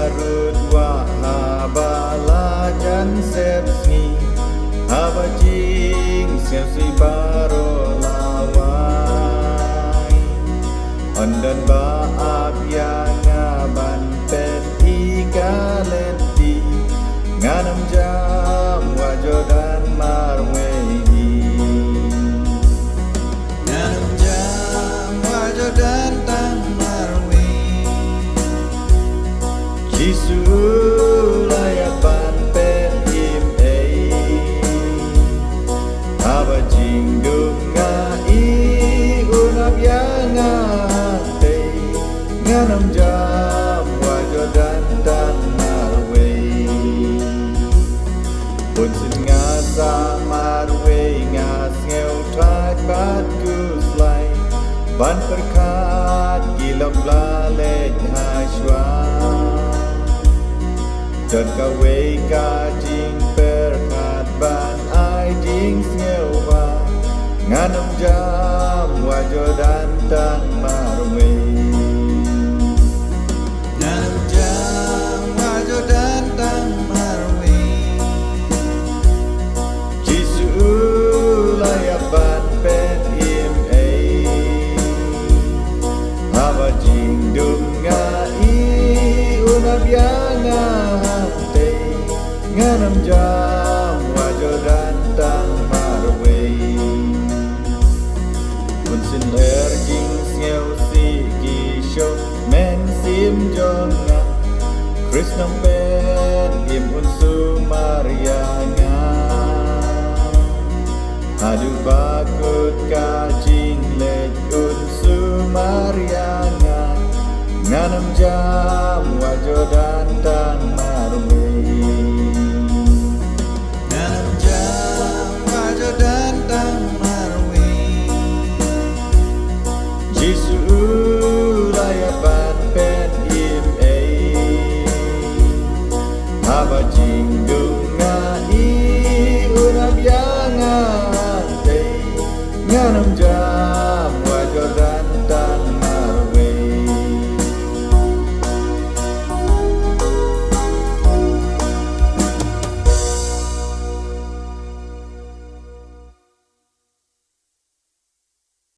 marut wa habala jan sepsni habajing sepsi baro lawai ondan ba abya ngaban peti kaleti nganam jam wajodan marwehi nganam jam wajodan tang marwehi Jisu layapan petim ei abajing dunga I unap yanga te nganam jam wajodan tang marwehi Pun sin ngasa marwehi ngas ngeu trat bat kuslai ban perkat gilap lalek hashwa dan kawe ka jing perkat ban ai jing sngewa nganam jam wajodan tang marwehi nganam jam wajodan tang marwehi Jisu layapan pet im ei haba jing dunga I unap yanga nganam jam wajodan tang marwehi Pun sin jing ngeu si gisho men sim jonga Krishnam pen im unsu marianga Adu bakut ka jing lek unsu marianga nganam jam wajodan tang